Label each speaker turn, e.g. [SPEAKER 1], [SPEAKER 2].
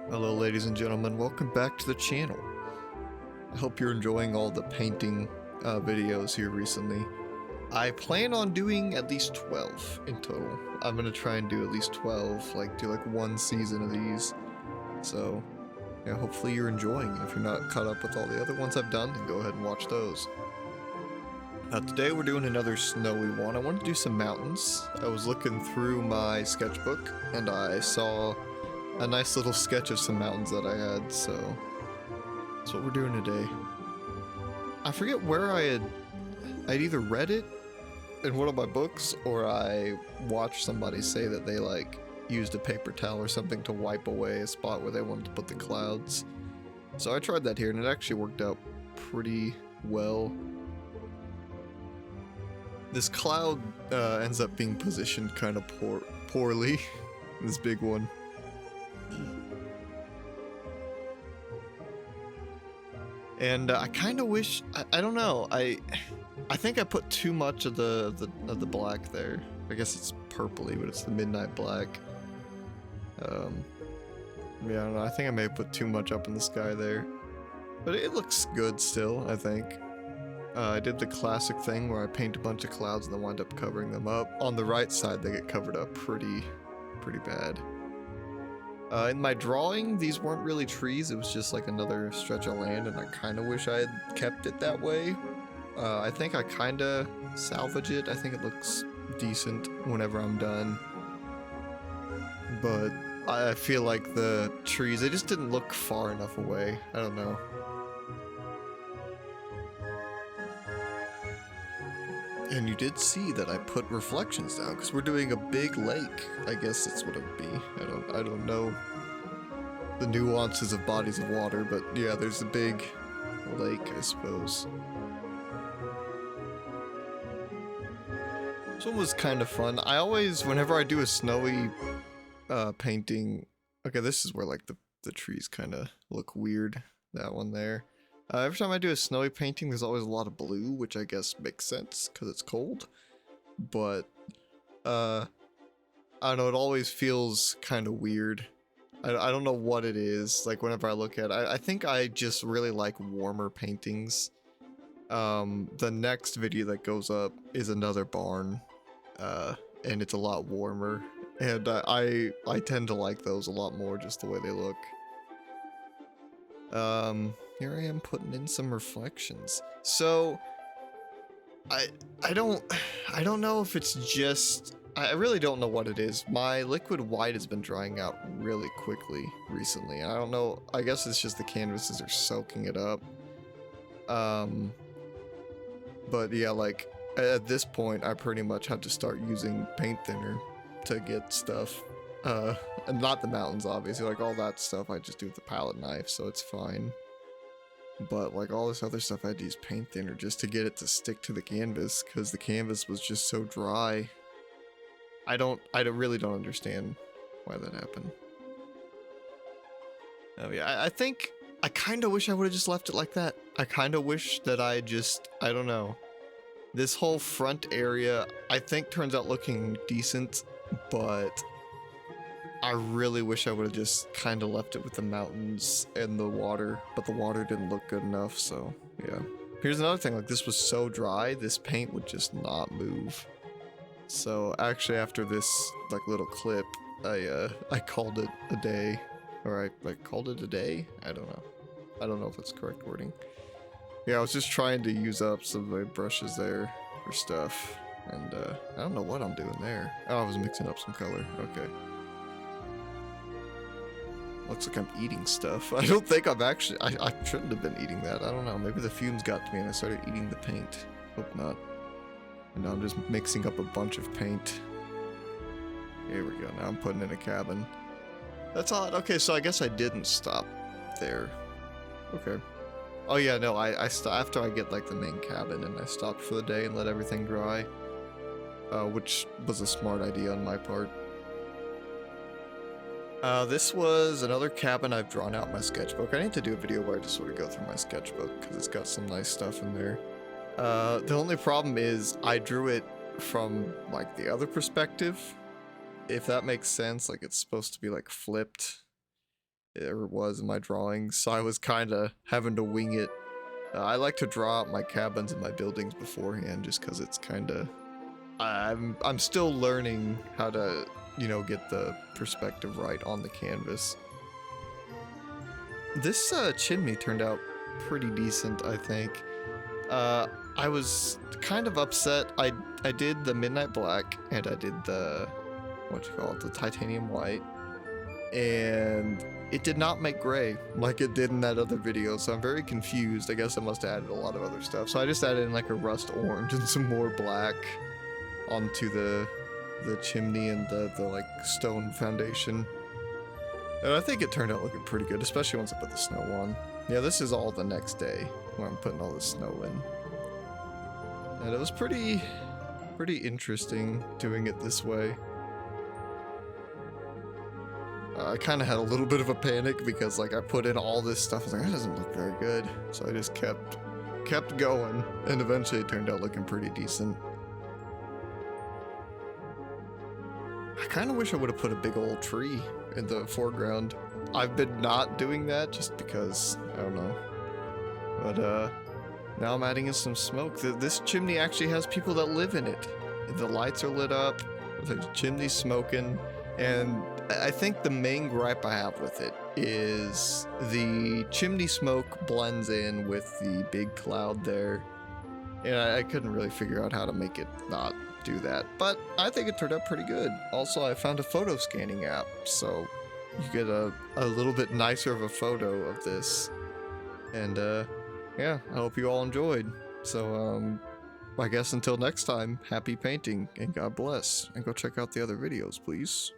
[SPEAKER 1] Hello ladies and gentlemen, welcome back to the channel. I hope you're enjoying all the painting videos here recently. I plan on doing at least 12 in total. I'm gonna try and do at least 12, do like one season of these. So yeah, hopefully you're enjoying. If you're not caught up with all the other ones I've done, then go ahead and watch those. Today we're doing another snowy one. I want to do some mountains. I was looking through my sketchbook and I saw a nice little sketch of some mountains that I had, so that's what we're doing today. I forget where I'd either read it in one of my books or I watched somebody say that they used a paper towel or something to wipe away a spot where they wanted to put the clouds. So I tried that here and it actually worked out pretty well. This cloud ends up being positioned kind of poorly. This big one. And I kind of wish, I don't know, I think I put too much of the black there. I guess it's purpley, but it's the midnight black. Yeah, I don't know, I think I may have put too much up in the sky there. But it looks good still, I think. I did the classic thing where I paint a bunch of clouds and then wind up covering them up. On the right side, they get covered up pretty bad. In my drawing, these weren't really trees, it was just like another stretch of land, and I kind of wish I had kept it that way. I think I kind of salvage it. I think it looks decent whenever I'm done. But I feel like the trees, they just didn't look far enough away. I don't know. And you did see that I put reflections down because we're doing a big lake. I guess that's what it would be. I don't know the nuances of bodies of water, but yeah, there's a big lake, I suppose. This one was kind of fun. I always, whenever I do a snowy painting, okay, this is where like the trees kind of look weird. That one there. Every time I do a snowy painting, there's always a lot of blue, which I guess makes sense because it's cold. But I don't know, it always feels kind of weird. I don't know what it is, like whenever I look at it. I think I just really like warmer paintings. The next video that goes up is another barn, and it's a lot warmer. And I tend to like those a lot more, just the way they look. Here I am putting in some reflections. So I don't know if it's just, I really don't know what it is. My liquid white has been drying out really quickly recently. I don't know, I guess it's just the canvases are soaking it up. But yeah, like at this point I pretty much have to start using paint thinner to get stuff. And not the mountains, obviously, like all that stuff I just do with the palette knife, so it's fine. But like all this other stuff I had to use paint thinner just to get it to stick to the canvas, because the canvas was just so dry. I really don't understand why that happened. Oh yeah, I think I kind of wish I would have just left it like that. I kind of wish that I don't know. This whole front area, I think turns out looking decent, but I really wish I would have just kind of left it with the mountains and the water, but the water didn't look good enough, so yeah. Here's another thing, like this was so dry, this paint would just not move. So actually after this like little clip, I called it a day, or I called it a day? I don't know. I don't know if that's correct wording. Yeah, I was just trying to use up some of my brushes there for stuff, and I don't know what I'm doing there. Oh, I was mixing up some color, okay. Looks like I'm eating stuff. I don't think I'm actually, I shouldn't have been eating that. I don't know, maybe the fumes got to me and I started eating the paint. Hope not. And now I'm just mixing up a bunch of paint. Here we go, now I'm putting in a cabin. That's odd. Okay, so I guess I didn't stop there. Okay. Oh yeah, no, I after I get like the main cabin and I stopped for the day and let everything dry. Which was a smart idea on my part. This was another cabin I've drawn out in my sketchbook. I need to do a video where I just sort of go through my sketchbook because it's got some nice stuff in there. The only problem is I drew it from like the other perspective, if that makes sense. Like it's supposed to be like flipped. or was in my drawings, so I was kind of having to wing it. I like to draw out my cabins and my buildings beforehand, just because it's kind of. I'm still learning how to, you know, get the perspective right on the canvas. This chimney turned out pretty decent, I think. I was kind of upset. I did the midnight black and I did the the titanium white, and it did not make gray like it did in that other video, so I'm very confused. I guess I must have added a lot of other stuff. So I just added in like a rust orange and some more black onto the chimney and the like stone foundation. And I think it turned out looking pretty good, especially once I put the snow on. Yeah, this is all the next day when I'm putting all the snow in. And it was pretty interesting doing it this way. I kind of had a little bit of a panic because like I put in all this stuff. I was like, that doesn't look very good. So I just kept going, and eventually it turned out looking pretty decent. I kind of wish I would have put a big old tree in the foreground. I've been not doing that just because, I don't know. But now I'm adding in some smoke. This chimney actually has people that live in it. The lights are lit up, the chimney's smoking, and I think the main gripe I have with it is the chimney smoke blends in with the big cloud there. And I couldn't really figure out how to make it not do that, but I think it turned out pretty good. Also, I found a photo scanning app, so you get a little bit nicer of a photo of this. And yeah, I hope you all enjoyed. So I guess until next time, happy painting and God bless, and go check out the other videos, please.